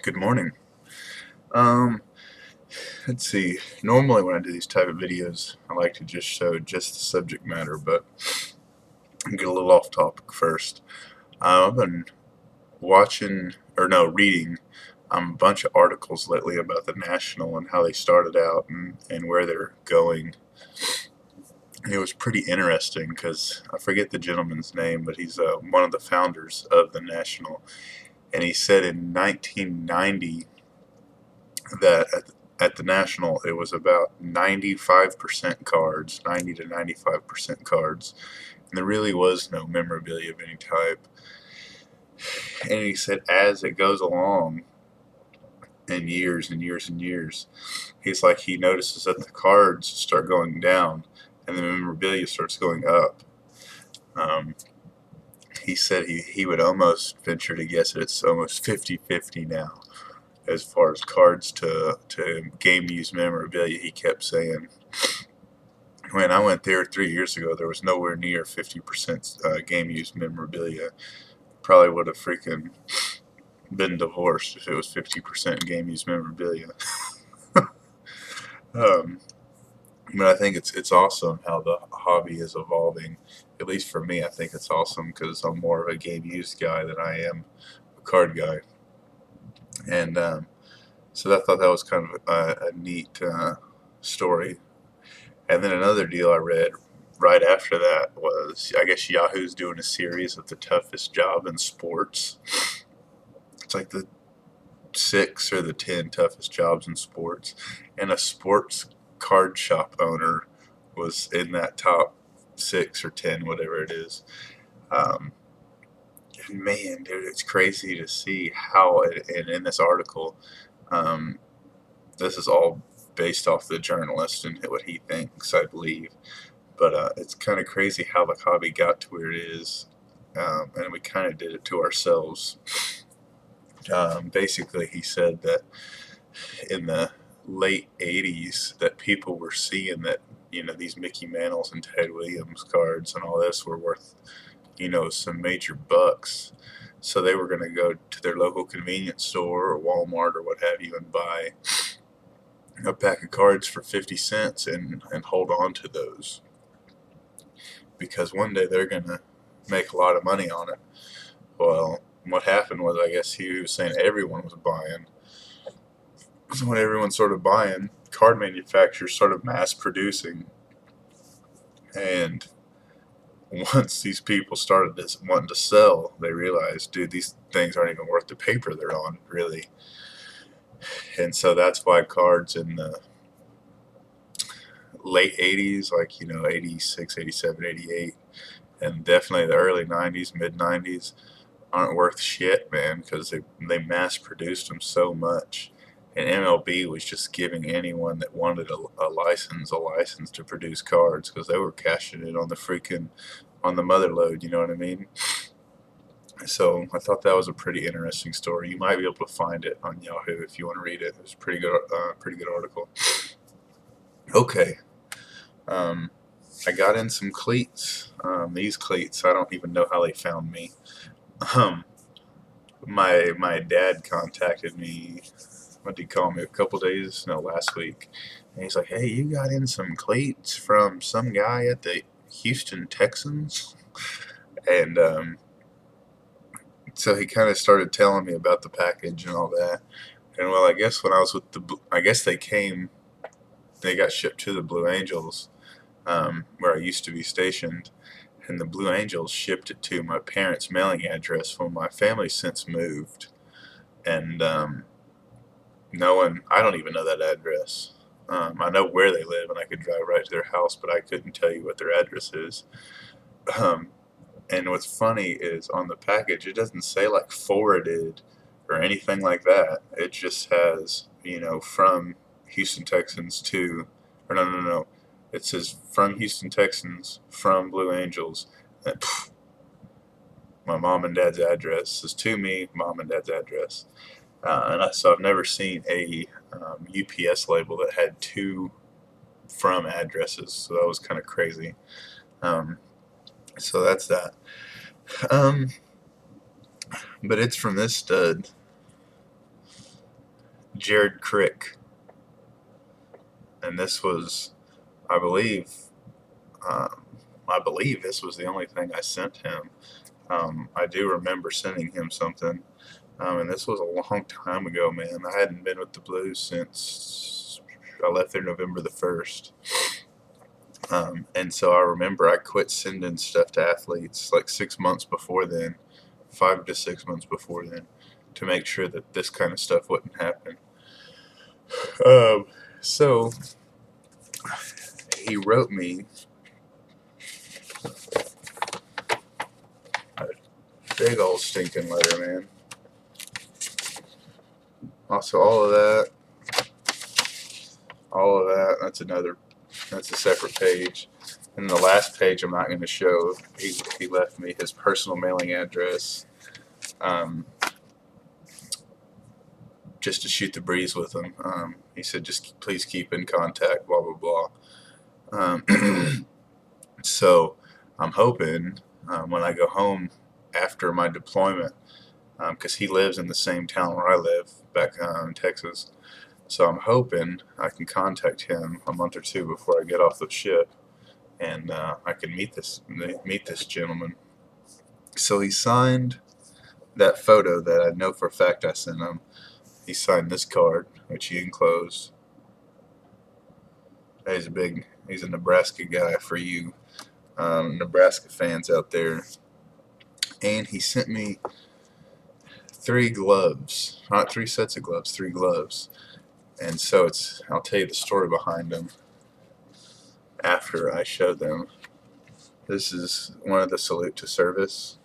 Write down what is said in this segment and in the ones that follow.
Good morning. Um, let's see. Normally when I do these type of videos, I like to just show just the subject matter, but I'll get a little off topic first. I've been watching, or no, reading a bunch of articles lately about the National and how they started out and where they're going. And it was pretty interesting because I forget the gentleman's name, but he's one of the founders of the National. And he said in 1990 that at the National it was about 95% cards, 90 to 95% cards, and there really was no memorabilia of any type. And he said as it goes along in years and years and years, he's like he notices that the cards start going down and the memorabilia starts going up. Um, he said he would almost venture to guess that it's almost 50-50 now as far as cards to game used memorabilia. He kept saying when I went there 3 years ago, there was nowhere near 50% game used memorabilia. Probably would have freaking been divorced if it was 50% game used memorabilia. um, but I think it's awesome how the hobby is evolving. At least for me, I think it's awesome because I'm more of a game used guy than I am a card guy. And so I thought that was kind of a neat story. And then another deal I read right after that was, I guess Yahoo's doing a series of the toughest job in sports. It's like the 6 or the 10 toughest jobs in sports, and a sports card shop owner was in that top 6 or 10, whatever it is. Um, and man, dude, it's crazy to see how. And in this article, um, this is all based off the journalist and what he thinks, I believe. But it's kind of crazy how the hobby got to where it is, and we kind of did it to ourselves. Basically, he said that in the late 80s that people were seeing that, these Mickey Mantles and Ted Williams cards and all this were worth, some major bucks. So they were going to go to their local convenience store or Walmart or what have you and buy a pack of cards for 50 cents and hold on to those because one day they're going to make a lot of money on it. Well, what happened was, I guess he was saying everyone was buying. So when everyone started buying, card manufacturers started mass producing. And once these people started wanting to sell, they realized, dude, these things aren't even worth the paper they're on, really. And so that's why cards in the late 80s, like, 86, 87, 88, and definitely the early 90s, mid 90s, aren't worth shit, man, because they mass produced them so much. And MLB was just giving anyone that wanted a license to produce cards because they were cashing it on the mother lode. You know what I mean? So I thought that was a pretty interesting story. You might be able to find it on Yahoo if you want to read it. It was a pretty good article. Okay, I got in some cleats. These cleats, I don't even know how they found me. Um, my dad contacted me. What did he call me? A couple days? No, last week. And he's like, "Hey, you got in some cleats from some guy at the Houston Texans?" And so he kind of started telling me about the package and all that. And well, I guess when I was with I guess they got shipped to the Blue Angels, where I used to be stationed. And the Blue Angels shipped it to my parents' mailing address when my family since moved. And I don't even know that address. I know where they live and I could drive right to their house, but I couldn't tell you what their address is. Um, and what's funny is on the package, it doesn't say like forwarded or anything like that. It just has, from Houston Texans to, or no. It says from Houston Texans, from Blue Angels. And, my mom and dad's address. It says to me, mom and dad's address. So I've never seen a UPS label that had two from addresses. So that was kind of crazy. Um, so that's that. Um, but it's from this stud. Jared Crick, and this was, I believe, um, I believe this was the only thing I sent him. I do remember sending him something, and this was a long time ago, man. I hadn't been with the Blues since I left there November the 1st. And so I remember I quit sending stuff to athletes like 6 months before then, 5 to 6 months before then, to make sure that this kind of stuff wouldn't happen. So he wrote me a big old stinking letter, man. Also, that's a separate page. And the last page I'm not going to show, he left me his personal mailing address, just to shoot the breeze with him. He said, just please keep in contact, blah, blah, blah. So I'm hoping when I go home after my deployment, because he lives in the same town where I live back in Texas. So I'm hoping I can contact him a month or two before I get off the ship, and I can meet this gentleman. So he signed that photo that I know for a fact I sent him. He signed this card, which he enclosed. He's a Nebraska guy for you Nebraska fans out there. And he sent me 3 gloves, not 3 sets of gloves, 3 gloves. And so I'll tell you the story behind them after I show them. This is one of the salute to service.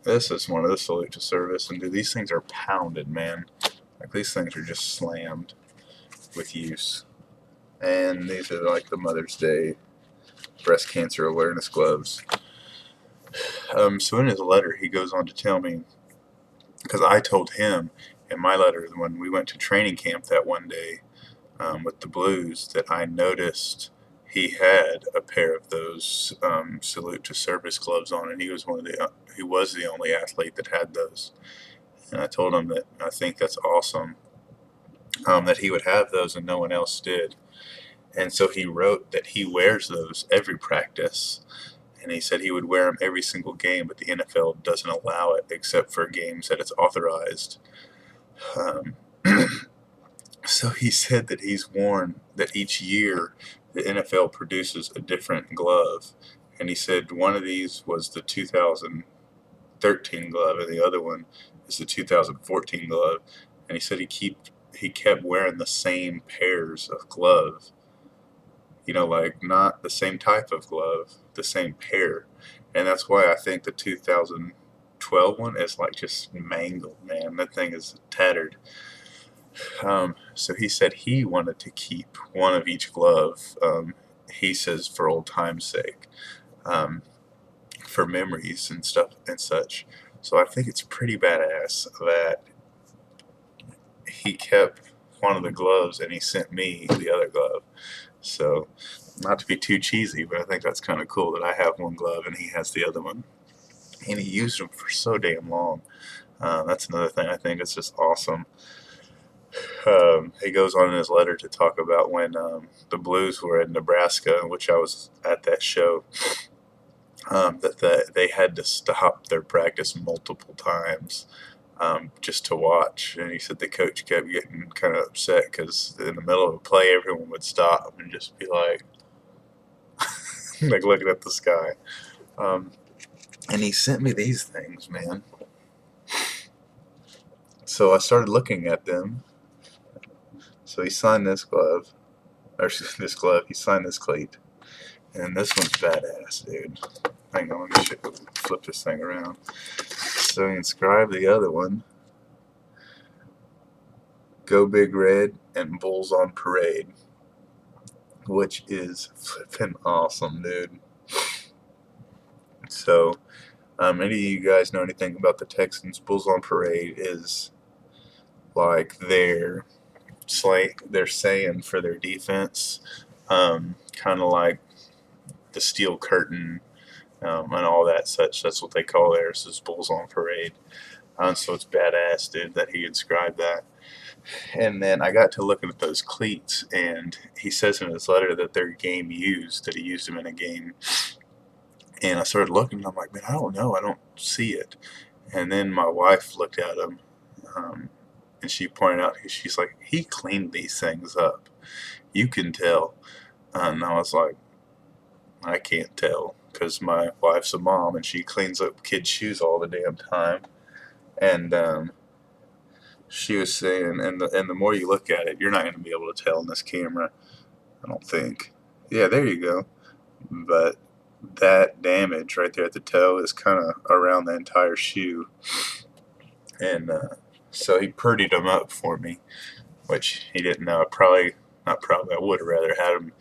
This is one of the salute to service, and dude, these things are pounded, man. Like, these things are just slammed with use. And these are like the Mother's Day breast cancer awareness gloves. So in his letter, he goes on to tell me, because I told him in my letter when we went to training camp that one day with the Blues that I noticed he had a pair of those salute to service gloves on, and he was the only athlete that had those. And I told him that I think that's awesome that he would have those and no one else did. And so he wrote that he wears those every practice. And he said he would wear them every single game, but the NFL doesn't allow it except for games that it's authorized. So he said that he's worn that each year the NFL produces a different glove. And he said one of these was the 2013 glove and the other one is the 2014 glove. And he said he kept wearing the same pairs of gloves. You know, like not the same type of glove, the same pair. And that's why I think the 2012 one is like just mangled, man. That thing is tattered. So he said he wanted to keep one of each glove. He says for old time's sake, for memories and stuff and such. So I think it's pretty badass that he kept one of the gloves and he sent me the other glove. So, not to be too cheesy, but I think that's kind of cool that I have one glove and he has the other one. And he used them for so damn long. That's another thing I think is just awesome. He goes on in his letter to talk about when the Blues were in Nebraska, which I was at that show, that they had to stop their practice multiple times just to watch. And he said the coach kept getting kind of upset because in the middle of a play, everyone would stop and just be like, like looking at the sky. And he sent me these things, man. So I started looking at them. So he signed this glove, he signed this cleat. And this one's badass, dude. Hang on, let me flip this thing around. So he inscribed the other one, Go Big Red and Bulls on Parade, which is flipping awesome, dude. So, any of you guys know anything about the Texans? Bulls on Parade is like their saying for their defense, kind of like the steel curtain and all that such. That's what they call theirs, is Bulls on Parade. So it's badass, dude, that he inscribed that. And then I got to looking at those cleats, and he says in his letter that they're game used, that he used them in a game. And I started looking, and I'm like, man, I don't know, I don't see it. And then my wife looked at them, um, and she pointed out, she's like, he cleaned these things up. You can tell. And I was like, I can't tell, because my wife's a mom, and she cleans up kids' shoes all the damn time. And she was saying, and the more you look at it, you're not going to be able to tell in this camera, I don't think. Yeah, there you go. But that damage right there at the toe is kind of around the entire shoe. And so he purdied them up for me, which he didn't know. Not probably, I would have rather had him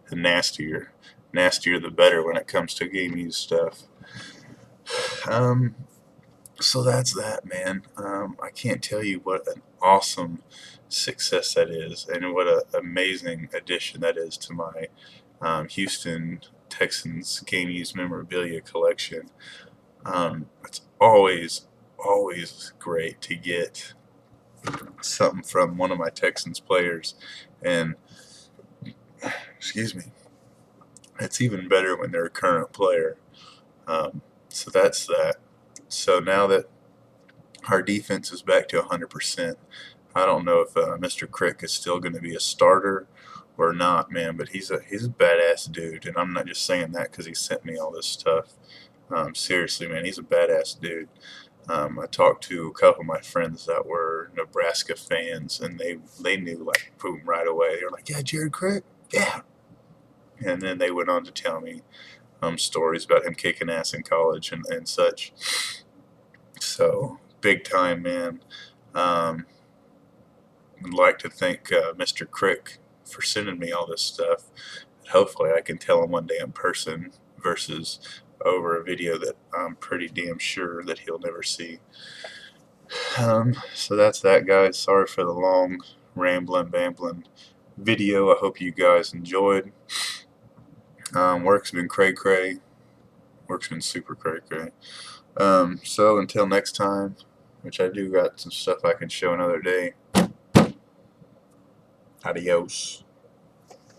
the nastier. Nastier the better when it comes to game used stuff. Um, So that's that, man. I can't tell you what an awesome success that is, and what an amazing addition that is to my Houston Texans game used memorabilia collection. It's always great to get something from one of my Texans players, and excuse me, it's even better when they're a current player. So that's that. So now that our defense is back to 100%. I don't know if Mr. Crick is still going to be a starter or not, man. But he's a badass dude, and I'm not just saying that because he sent me all this stuff. Seriously, man, he's a badass dude. I talked to a couple of my friends that were Nebraska fans, and they knew, like, boom, right away. They were like, "Yeah, Jared Crick, yeah." And then they went on to tell me stories about him kicking ass in college and such. So big time, man. Um, I'd like to thank Mr. Crick for sending me all this stuff. Hopefully, I can tell him one day in person versus over a video that I'm pretty damn sure that he'll never see. So that's that, guys. Sorry for the long, rambling, bambling video. I hope you guys enjoyed. Work's been cray cray. Work's been super cray cray. So until next time, which I do got some stuff I can show another day. Adios.